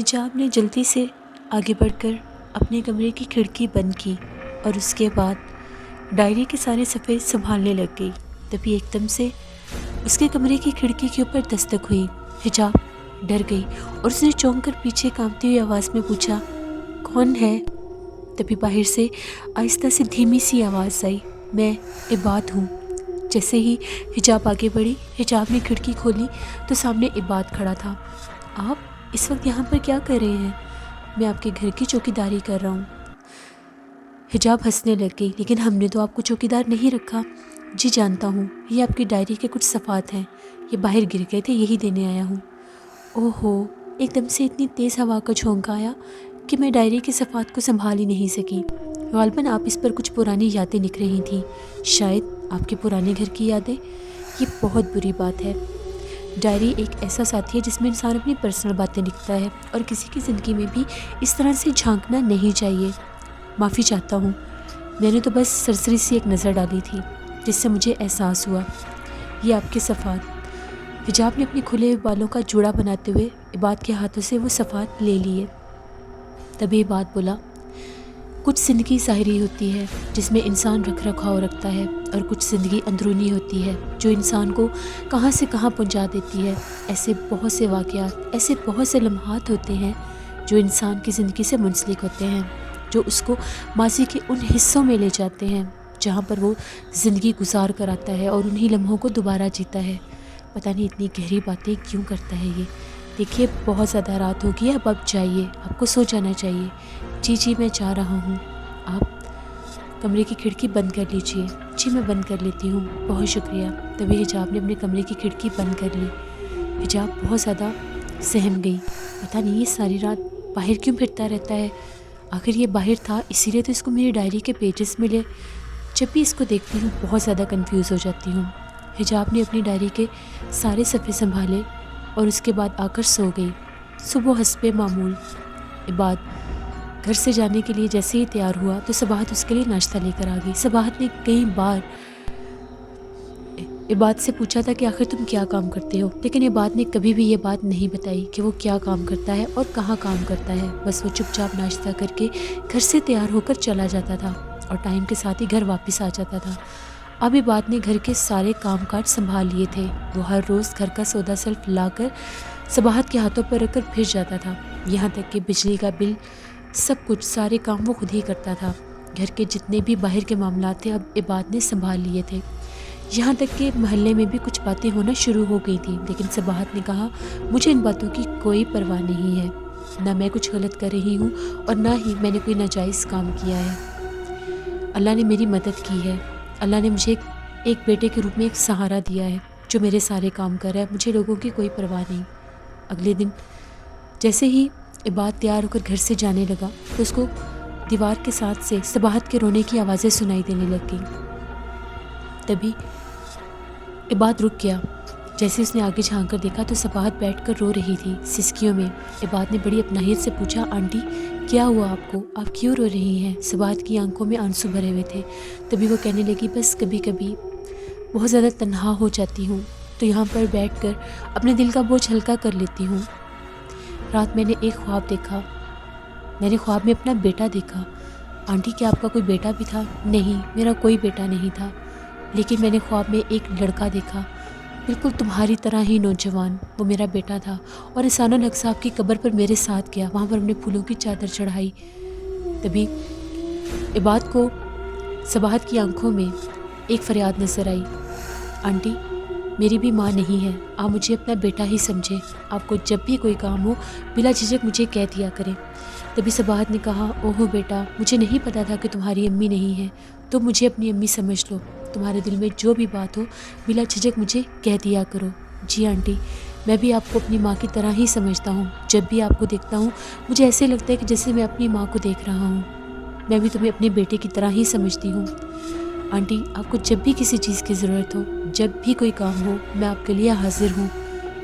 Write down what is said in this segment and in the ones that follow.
حجاب نے جلدی سے آگے بڑھ کر اپنے کمرے کی کھڑکی بند کی اور اس کے بعد ڈائری کے سارے صفحے سنبھالنے لگ گئی۔ تبھی ایک دم سے اس کے کمرے کی کھڑکی کے اوپر دستک ہوئی۔ حجاب ڈر گئی اور اس نے چونک کر پیچھے کانپتی ہوئی آواز میں پوچھا، کون ہے؟ تبھی باہر سے آہستہ سے دھیمی سی آواز آئی، میں عباد ہوں۔ جیسے ہی حجاب آگے بڑھی، حجاب نے کھڑکی کھولی تو سامنے عباد کھڑا تھا۔ آپ اس وقت یہاں پر کیا کر رہے ہیں؟ میں آپ کے گھر کی چوکیداری کر رہا ہوں۔ حجاب ہنسنے لگ گئی، لیکن ہم نے تو آپ کو چوکیدار نہیں رکھا۔ جی جانتا ہوں، یہ آپ کی ڈائری کے کچھ صفحات ہیں، یہ باہر گر گئے تھے، یہی دینے آیا ہوں۔ اوہو، ایک دم سے اتنی تیز ہوا کا جھونکا آیا کہ میں ڈائری کے صفحات کو سنبھال ہی نہیں سکی۔ غالباً آپ اس پر کچھ پرانی یادیں لکھ رہی تھیں، شاید آپ کے پرانے گھر کی یادیں۔ یہ بہت بری بات ہے۔ ڈائری ایک ایسا ساتھی ہے جس میں انسان اپنی پرسنل باتیں لکھتا ہے، اور کسی کی زندگی میں بھی اس طرح سے جھانکنا نہیں چاہیے۔ معافی چاہتا ہوں، میں نے تو بس سرسری سی ایک نظر ڈالی تھی جس سے مجھے احساس ہوا۔ یہ آپ کے صفحات۔ حجاب نے اپنے کھلے ہوئے بالوں کا جوڑا بناتے ہوئے عباد کے ہاتھوں سے وہ صفحات لے لیے۔ تبھی عباد بولا، کچھ زندگی ظاہری ہوتی ہے جس میں انسان رکھ رکھاؤ رکھتا ہے، اور کچھ زندگی اندرونی ہوتی ہے جو انسان کو کہاں سے کہاں پہنچا دیتی ہے۔ ایسے بہت سے واقعات، ایسے بہت سے لمحات ہوتے ہیں جو انسان کی زندگی سے منسلک ہوتے ہیں، جو اس کو ماضی کے ان حصوں میں لے جاتے ہیں جہاں پر وہ زندگی گزار کر آتا ہے اور انہی لمحوں کو دوبارہ جیتا ہے۔ پتہ نہیں اتنی گہری باتیں کیوں کرتا ہے یہ۔ دیکھیے بہت زیادہ رات ہوگی، اب جائیے، آپ کو سو جانا چاہیے۔ جی میں جا رہا ہوں، آپ کمرے کی کھڑکی بند کر لیجئے۔ جی میں بند کر لیتی ہوں، بہت شکریہ۔ تبھی حجاب نے اپنے کمرے کی کھڑکی بند کر لی۔ حجاب بہت زیادہ سہم گئی، پتہ نہیں یہ ساری رات باہر کیوں پھرتا رہتا ہے؟ آخر یہ باہر تھا اسی لیے تو اس کو میری ڈائری کے پیجز ملے۔ جب بھی اس کو دیکھتی ہوں بہت زیادہ کنفیوز ہو جاتی ہوں۔ حجاب نے اپنی ڈائری کے سارے صفحے سنبھالے اور اس کے بعد آ کر سو گئی۔ صبح حسب معمول عباد گھر سے جانے کے لیے جیسے ہی تیار ہوا تو صباحت اس کے لیے ناشتہ لے کر آ گئی۔ صباحت نے کئی بار عباد سے پوچھا تھا کہ آخر تم کیا کام کرتے ہو، لیکن عباد نے کبھی بھی یہ بات نہیں بتائی کہ وہ کیا کام کرتا ہے اور کہاں کام کرتا ہے۔ بس وہ چپ چاپ ناشتہ کر کے گھر سے تیار ہو کر چلا جاتا تھا اور ٹائم کے ساتھ ہی گھر واپس آ جاتا تھا۔ اب عباد نے گھر کے سارے کام کاج سنبھال لیے تھے۔ وہ ہر روز گھر کا سودا سلف لا کر صباحت کے ہاتھوں پر رکھ کر پھر جاتا تھا، یہاں تک کہ بجلی کا بل، سب کچھ، سارے کام وہ خود ہی کرتا تھا۔ گھر کے جتنے بھی باہر کے معاملات تھے اب عباد نے سنبھال لیے تھے، یہاں تک کہ محلے میں بھی کچھ باتیں ہونا شروع ہو گئی تھیں۔ لیکن صباحت نے کہا، مجھے ان باتوں کی کوئی پرواہ نہیں ہے، نہ میں کچھ غلط کر رہی ہوں اور نہ ہی میں نے کوئی ناجائز کام کیا ہے۔ اللہ نے میری مدد کی ہے، اللہ نے مجھے ایک بیٹے کے روپ میں ایک سہارا دیا ہے جو میرے سارے کام کر رہا ہے، مجھے لوگوں کی کوئی پرواہ نہیں۔ اگلے دن جیسے ہی عباد تیار ہو کر گھر سے جانے لگا تو اس کو دیوار کے ساتھ سے صباحت کے رونے کی آوازیں سنائی دینے لگ گئیں۔ تبھی عباد رک گیا۔ جیسے اس نے آگے جھانک کر دیکھا تو صباحت بیٹھ کر رو رہی تھی سسکیوں میں۔ عباد نے بڑی اپنائیت سے پوچھا، آنٹی کیا ہوا آپ کو؟ آپ کیوں رو رہی ہیں؟ صباحت کی آنکھوں میں آنسو بھرے ہوئے تھے۔ تبھی وہ کہنے لگی، بس کبھی کبھی بہت زیادہ تنہا ہو جاتی ہوں تو یہاں پر بیٹھ کر اپنے دل کا بوجھ ہلکا کر لیتی ہوں۔ رات میں نے ایک خواب دیکھا، میں نے خواب میں اپنا بیٹا دیکھا۔ آنٹی کیا آپ کا کوئی بیٹا بھی تھا؟ نہیں، میرا کوئی بیٹا نہیں تھا، لیکن میں نے خواب میں ایک لڑکا دیکھا، بالکل تمہاری طرح ہی نوجوان، وہ میرا بیٹا تھا، اور احسان الحق صاحب کی قبر پر میرے ساتھ گیا، وہاں پر ہم نے پھولوں کی چادر چڑھائی۔ تبھی عباد کو صباحت کی آنکھوں میں ایک فریاد نظر آئی، آنٹی میری بھی ماں نہیں ہے، آپ مجھے اپنا بیٹا ہی سمجھیں، آپ کو جب بھی کوئی کام ہو بلا جھجک مجھے کہہ دیا کریں۔ تبھی صباحت نے کہا، اوہو بیٹا، مجھے نہیں پتا تھا کہ تمہاری امی نہیں ہے، تم مجھے اپنی امی سمجھ لو، تمہارے دل میں جو بھی بات ہو بلا جھجک مجھے کہہ دیا کرو۔ جی آنٹی، میں بھی آپ کو اپنی ماں کی طرح ہی سمجھتا ہوں، جب بھی آپ کو دیکھتا ہوں مجھے ایسے لگتا ہے کہ جیسے میں اپنی ماں کو دیکھ رہا ہوں، میں بھی تمہیں اپنے بیٹے کی طرح ہی سمجھتی ہوں۔ آنٹی آپ کو جب بھی کسی چیز کی ضرورت ہو، جب بھی کوئی کام ہو، میں آپ کے لیے حاضر ہوں۔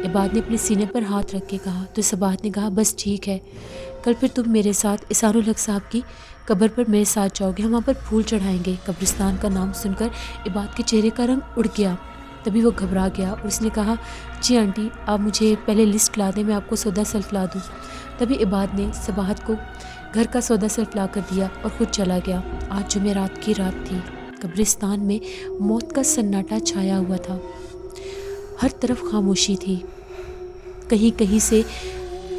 عباد نے اپنے سینے پر ہاتھ رکھ کے کہا تو صباحت نے کہا، بس ٹھیک ہے، کل پھر تم میرے ساتھ احسان الحق صاحب کی قبر پر میرے ساتھ جاؤ گے، ہم وہاں پر پھول چڑھائیں گے۔ قبرستان کا نام سن کر عباد کے چہرے کا رنگ اڑ گیا، تبھی وہ گھبرا گیا اور اس نے کہا، جی آنٹی آپ مجھے پہلے لسٹ لا دیں، میں آپ کو سودا سلف لا دوں۔ تبھی عباد نے صباحت کو گھر کا سودا صرف لا کر دیا اور خود چلا گیا۔ آج جمعرات کی رات تھی۔ قبرستان میں موت کا سناٹا چھایا ہوا تھا، ہر طرف خاموشی تھی۔ کہیں کہیں سے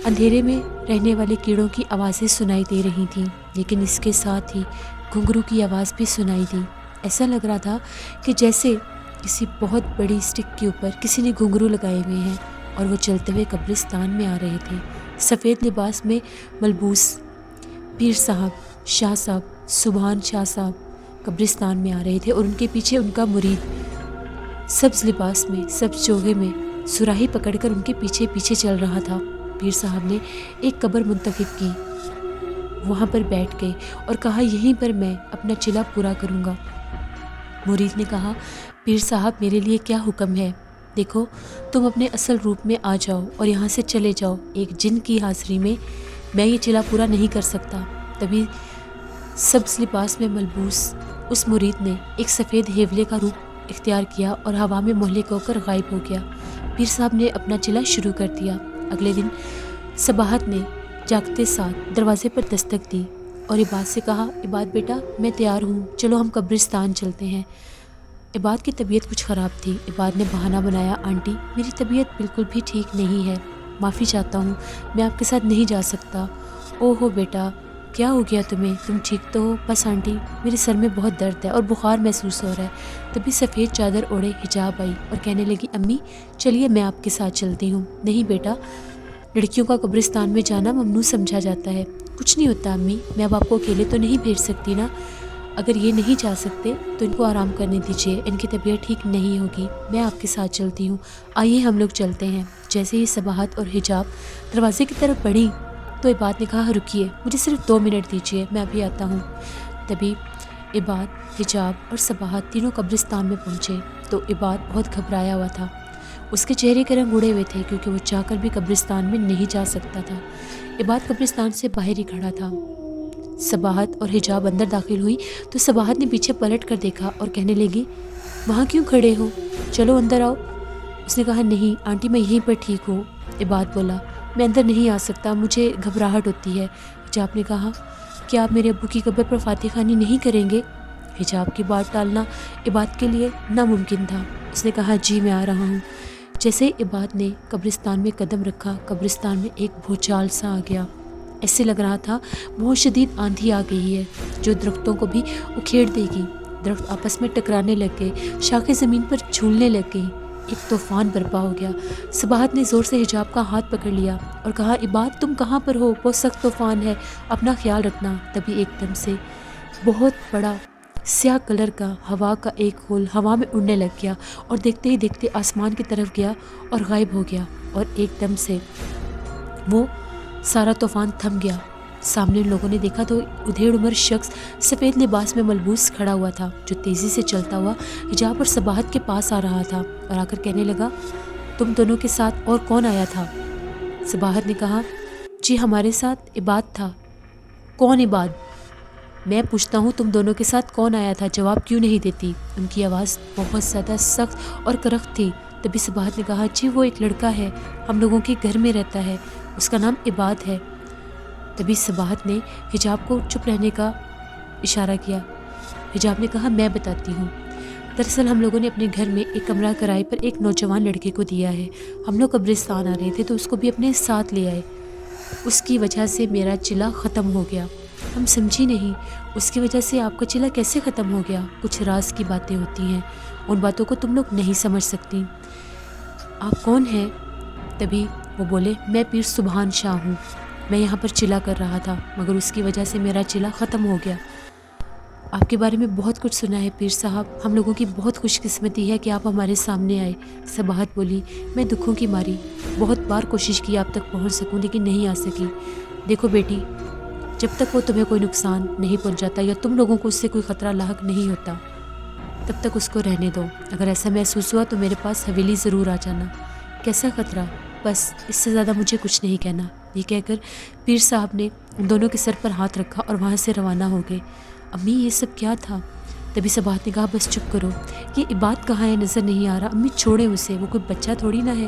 اندھیرے میں رہنے والے کیڑوں کی آوازیں سنائی دے رہی تھیں، لیکن اس کے ساتھ ہی گھنگرو کی آواز بھی سنائی دی۔ ایسا لگ رہا تھا کہ جیسے کسی بہت بڑی اسٹک کے اوپر کسی نے گھنگرو لگائے ہوئے ہیں اور وہ چلتے ہوئے قبرستان میں آ رہے تھے۔ سفید لباس میں ملبوس پیر صاحب، شاہ صاحب، سبحان شاہ صاحب قبرستان میں آ رہے تھے اور ان کے پیچھے ان کا مرید سبز لباس میں، سبز چوغے میں سراہی پکڑ کر ان کے پیچھے پیچھے چل رہا تھا۔ پیر صاحب نے ایک قبر منتخب کی، وہاں پر بیٹھ گئے اور کہا یہیں پر میں اپنا چلا پورا کروں گا۔ مرید نے کہا پیر صاحب میرے لیے کیا حکم ہے؟ دیکھو تم اپنے اصل روپ میں آ جاؤ اور یہاں سے چلے جاؤ، ایک جن کی حاضری میں میں یہ چلا پورا نہیں کر سکتا۔ تبھی سبز لباس میں ملبوس اس مرید نے ایک سفید ہیولے کا روپ اختیار کیا اور ہوا میں مہلک ہو کر غائب ہو گیا۔ پیر صاحب نے اپنا چلا شروع کر دیا۔ اگلے دن صباحت نے جاگتے ساتھ دروازے پر دستک دی اور عباد سے کہا عباد بیٹا میں تیار ہوں، چلو ہم قبرستان چلتے ہیں۔ عباد کی طبیعت کچھ خراب تھی۔ عباد نے بہانہ بنایا آنٹی میری طبیعت بالکل بھی ٹھیک نہیں ہے، معافی چاہتا ہوں، میں آپ کے ساتھ نہیں جا سکتا۔ او ہو بیٹا کیا ہو گیا تمہیں، تم ٹھیک تو ہو؟ بس آنٹی میرے سر میں بہت درد ہے اور بخار محسوس ہو رہا ہے۔ تبھی سفید چادر اوڑھے حجاب آئی اور کہنے لگی امی چلیے میں آپ کے ساتھ چلتی ہوں۔ نہیں بیٹا لڑکیوں کا قبرستان میں جانا ممنوع سمجھا جاتا ہے۔ کچھ نہیں ہوتا امی، میں اب آپ کو اکیلے تو نہیں بھیج سکتی نا، اگر یہ نہیں جا سکتے تو ان کو آرام کرنے دیجیے، ان کی طبیعت ٹھیک نہیں ہوگی، میں آپ کے ساتھ چلتی ہوں، آئیے ہم لوگ چلتے ہیں۔ جیسے ہی صباحت اور حجاب دروازے کی طرف بڑھی تو عباد نے کہا رکیے مجھے صرف 2 منٹ دیجیے، میں ابھی آتا ہوں۔ تبھی عباد، حجاب اور صباحت تینوں قبرستان میں پہنچے تو عباد بہت گھبرایا ہوا تھا، اس کے چہرے کے رنگ اڑے ہوئے تھے کیونکہ وہ چاہ کر بھی قبرستان میں نہیں جا سکتا تھا۔ عباد قبرستان سے باہر ہی کھڑا تھا۔ صباحت اور حجاب اندر داخل ہوئی تو صباحت نے پیچھے پلٹ کر دیکھا اور کہنے لگی وہاں کیوں کھڑے ہو، چلو اندر آؤ۔ اس نے کہا نہیں آنٹی میں یہیں پر ٹھیک ہوں۔ عباد بولا میں اندر نہیں آ سکتا، مجھے گھبراہٹ ہوتی ہے۔ حجاب نے کہا کیا آپ میرے ابو کی قبر پر فاتح خوانی نہیں کریں گے؟ حجاب کی بات ٹالنا عباد کے لیے ناممکن تھا۔ اس نے کہا جی میں آ رہا ہوں۔ جیسے ہی عباد نے قبرستان میں قدم رکھا قبرستان میں ایک بھوچال سا آ گیا، ایسے لگ رہا تھا بہت شدید آندھی آ گئی ہے جو درختوں کو بھی اکھیڑ دے گی۔ درخت آپس میں ٹکرانے لگ گئے، شاخیں زمین پر جھولنے لگ گئیں، ایک طوفان برپا ہو گیا۔ صباحت نے زور سے حجاب کا ہاتھ پکڑ لیا اور کہا عباد تم کہاں پر ہو، بہت سخت طوفان ہے، اپنا خیال رکھنا۔ تبھی ایک دم سے بہت بڑا سیاہ کلر کا ہوا کا ایک غول ہوا میں اڑنے لگ گیا اور دیکھتے ہی دیکھتے آسمان کی طرف گیا اور غائب ہو گیا، اور ایک دم سے وہ سارا طوفان تھم گیا۔ سامنے لوگوں نے دیکھا تو ادھیڑ عمر شخص سفید لباس میں ملبوس کھڑا ہوا تھا جو تیزی سے چلتا ہوا حجاب اور صباحت کے پاس آ رہا تھا اور آ کر کہنے لگا تم دونوں کے ساتھ اور کون آیا تھا؟ صباحت نے کہا جی ہمارے ساتھ عباد تھا۔ کون عباد؟ میں پوچھتا ہوں تم دونوں کے ساتھ کون آیا تھا، جواب کیوں نہیں دیتی؟ ان کی آواز بہت زیادہ سخت اور کرخت تھی۔ تبھی صباحت نے کہا جی وہ ایک لڑکا ہے، ہم لوگوں کے گھر میں رہتا ہے، اس کا نام عباد ہے۔ تبھی صباحت نے حجاب کو چپ رہنے کا اشارہ کیا۔ حجاب نے کہا میں بتاتی ہوں، دراصل ہم لوگوں نے اپنے گھر میں ایک کمرہ کرائے پر ایک نوجوان لڑکے کو دیا ہے، ہم لوگ قبرستان آ رہے تھے تو اس کو بھی اپنے ساتھ لے آئے، اس کی وجہ سے میرا چلا ختم ہو گیا۔ ہم سمجھی نہیں اس کی وجہ سے آپ کا چلا کیسے ختم ہو گیا، کچھ راز کی باتیں ہوتی ہیں، ان باتوں کو تم لوگ نہیں سمجھ سکتی۔ آپ کون ہیں؟ تبھی وہ بولے میں پیر سبحان شاہ ہوں، میں یہاں پر چلا کر رہا تھا مگر اس کی وجہ سے میرا چلا ختم ہو گیا۔ آپ کے بارے میں بہت کچھ سنا ہے پیر صاحب، ہم لوگوں کی بہت خوش قسمتی ہے کہ آپ ہمارے سامنے آئے۔ صباحت بولی میں دکھوں کی ماری بہت بار کوشش کی آپ تک پہنچ سکوں لیکن نہیں آ سکی۔ دیکھو بیٹی جب تک وہ تمہیں کوئی نقصان نہیں پہنچاتا یا تم لوگوں کو اس سے کوئی خطرہ لاحق نہیں ہوتا تب تک اس کو رہنے دو، اگر ایسا محسوس ہوا تو میرے پاس حویلی ضرور آ جانا۔ کیسا خطرہ؟ بس اس سے زیادہ مجھے کچھ نہیں کہنا۔ یہ کہہ کر پیر صاحب نے ان دونوں کے سر پر ہاتھ رکھا اور وہاں سے روانہ ہو گئے۔ امی یہ سب کیا تھا؟ تبھی صباحت نے کہا بس چپ کرو، یہ عباد کہاں ہے نظر نہیں آ رہا، امی چھوڑیں اسے، وہ کوئی بچہ تھوڑی نہ ہے۔